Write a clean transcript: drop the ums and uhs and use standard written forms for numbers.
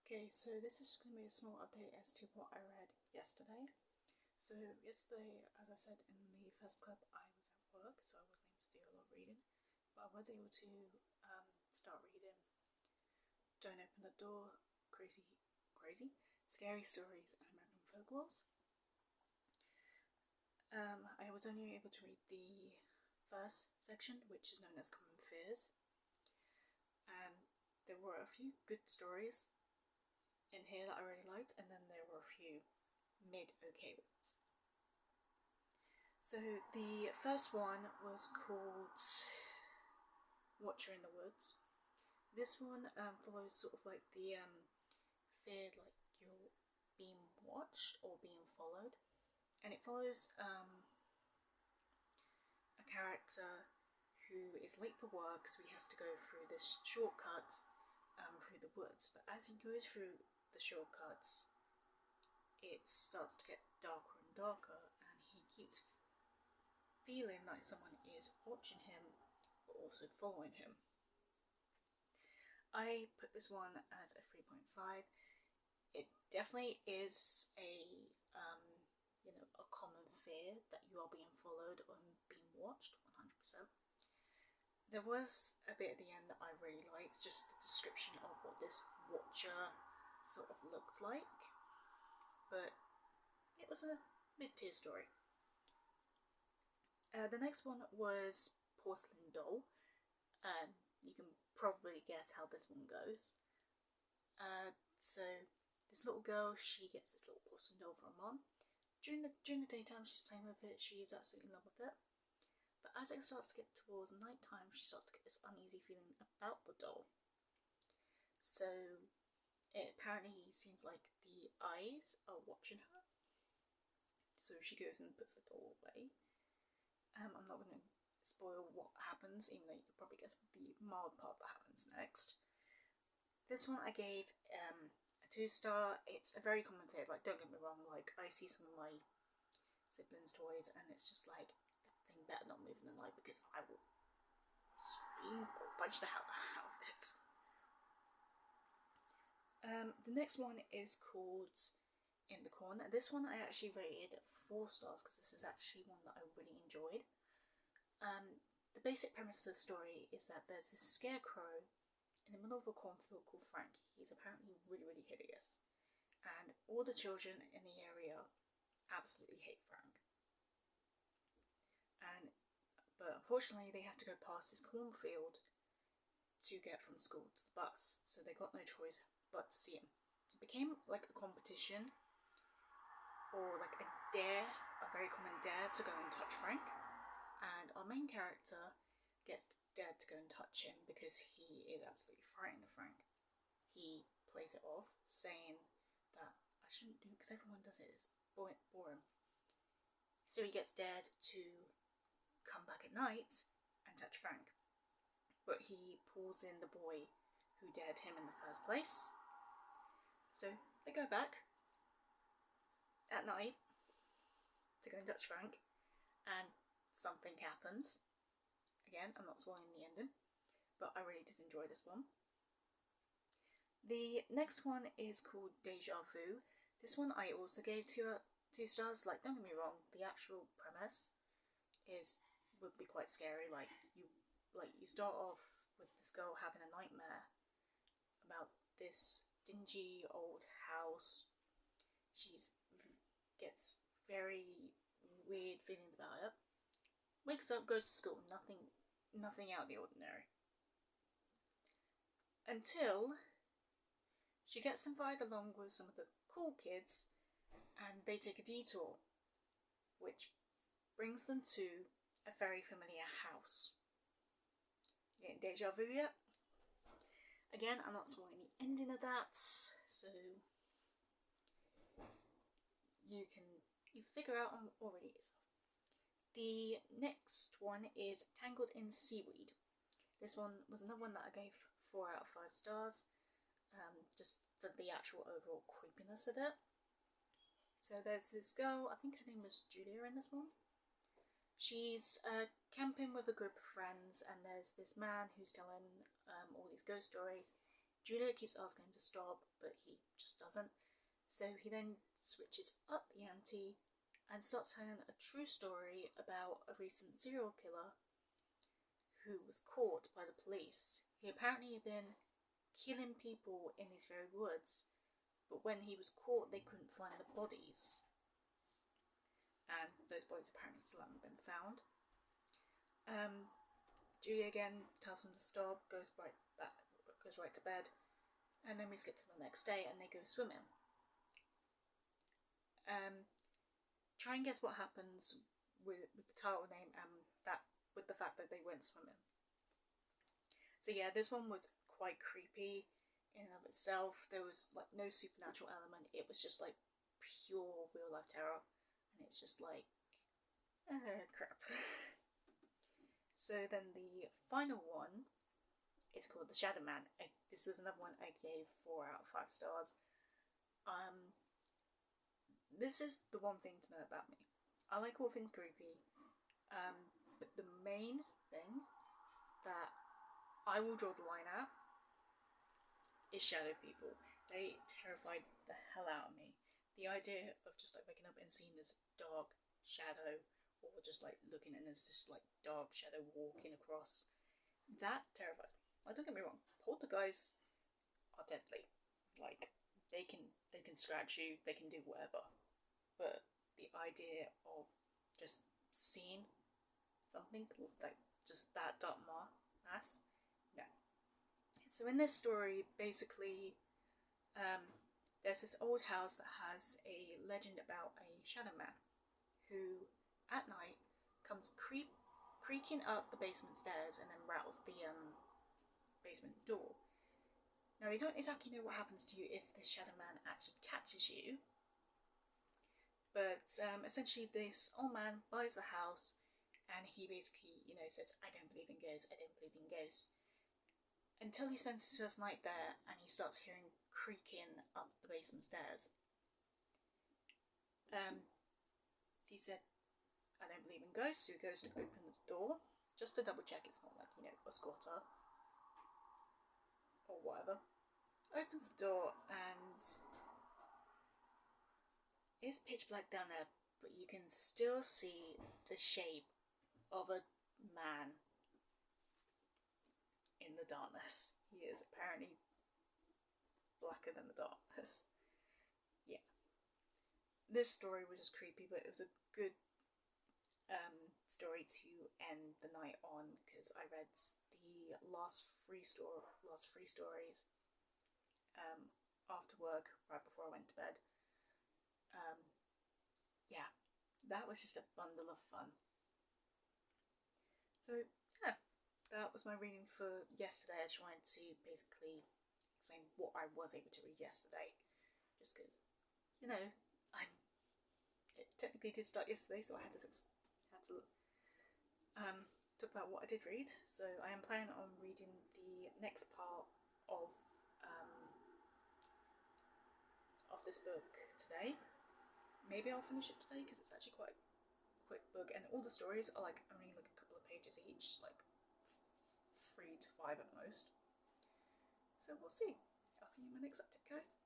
Okay, so this is going to be a small update as to what I read yesterday. So yesterday, as I said in the first clip, I was at work, so I wasn't able to do a lot of reading, but I was able to start reading Don't Open the Door, Crazy, Scary Stories and American Folklores. I was only able to read the first section, which is known as Common Fears, and there were a few good stories in here that I really liked, and then there were a few mid-okay ones. So the first one was called Watcher in the Woods. This one follows sort of like the fear like you're being watched or being followed, and it follows a character who is late for work, so he has to go through this shortcut through the woods. But as he goes through the shortcuts, it starts to get darker and darker, and he keeps feeling like someone is watching him but also following him. I put this one as a 3.5. It definitely is a common fear that you are being followed or being watched 100%. There was a bit at the end that I really liked, just the description of what this watcher sort of looked like, but it was a mid-tier story. The next one was Porcelain Doll. You can probably guess how this one goes. So this little girl, she gets this little porcelain doll for her mom. During the daytime, she's playing with it. She is absolutely in love with it. But as it starts to get towards night time, she starts to get this uneasy feeling about the doll. So it apparently seems like the eyes are watching her. So she goes and puts the doll away. I'm not going to spoil what happens, even though you could probably guess the mild part that happens next. This one I gave a 2-star. It's a very common fear. Like, don't get me wrong, like, I see some of my siblings' toys and it's just like, that thing better not move in the night because I will scream or punch the hell out of it. The next one is called In the Corner. This one I actually rated 4 stars because this is actually one that I really enjoyed. The basic premise of the story is that there's this scarecrow in the middle of a cornfield called Frank. He's apparently really, really hideous, and all the children in the area absolutely hate Frank. But unfortunately, they have to go past this cornfield to get from school to the bus, so they got no choice but to see him. It became like a competition, or like a dare, a very common dare to go and touch Frank. And our main character gets dared to go and touch him because he is absolutely frightened of Frank. He plays it off, saying that I shouldn't do it because everyone does it, it's boring. So he gets dared to come back at night and touch Frank. But he pulls in the boy who dared him in the first place. So they go back at night to go and touch Frank, and something happens. Again, I'm not spoiling the ending, but I really did enjoy this one. The next one is called Deja Vu. This one I also gave 2 stars. Like, don't get me wrong, the actual premise would be quite scary. Like you start off with this girl having a nightmare about this dingy old house. She gets very weird feelings about it. Wakes up, goes to school, nothing out of the ordinary. Until she gets invited along with some of the cool kids, and they take a detour, which brings them to a very familiar house. You getting deja vu yet? Again, I'm not spoiling the ending of that, so you can figure out already yourself. The next one is Tangled in Seaweed. This one was another one that I gave 4 out of 5 stars. Just the actual overall creepiness of it. So there's this girl, I think her name was Julia in this one. She's camping with a group of friends, and there's this man who's telling all these ghost stories. Julia keeps asking him to stop, but he just doesn't. So he then switches up the ante and starts telling a true story about a recent serial killer who was caught by the police. He apparently had been killing people in these very woods, but when he was caught, they couldn't find the bodies. And those bodies apparently still haven't been found. Julia again tells him to stop, goes right to bed, and then we skip to the next day and they go swimming. Try and guess what happens with the title name and that with the fact that they went swimming. So yeah, this one was quite creepy in and of itself. There was like no supernatural element. It was just like pure real life terror, and it's just like crap. So then the final one is called The Shadow Man. This was another one I gave 4 out of 5 stars. This is the one thing to know about me. I like all things creepy, but the main thing that I will draw the line at is shadow people. They terrified the hell out of me. The idea of just like waking up and seeing this dark shadow, or just like looking and there's this like dark shadow walking across, that terrified me. Like, don't get me wrong, poltergeists are deadly. Like, they can scratch you, they can do whatever. But the idea of just seeing something like just that dark mass, no. So in this story, basically, there's this old house that has a legend about a shadow man who, at night, comes creaking up the basement stairs and then rattles the basement door. Now, they don't exactly know what happens to you if the shadow man actually catches you. But essentially, this old man buys the house, and he basically, says, "I don't believe in ghosts. I don't believe in ghosts." Until he spends his first night there, and he starts hearing creaking up the basement stairs. He said, "I don't believe in ghosts," so he goes to open the door just to double check it's not like a squatter or whatever. Opens the door and it's pitch black down there, but you can still see the shape of a man in the darkness. He is apparently blacker than the darkness. Yeah. This story was just creepy, but it was a good story to end the night on, because I read the last three stories after work, right before I went to bed. Yeah, that was just a bundle of fun. So yeah, that was my reading for yesterday. I just wanted to basically explain what I was able to read yesterday, just because it technically did start yesterday, so I had to talk about what I did read. So I am planning on reading the next part of this book today. Maybe I'll finish it today because it's actually quite a quick book, and all the stories are like only like a couple of pages each, like 3 to 5 at most. So we'll see. I'll see you in my next update, guys.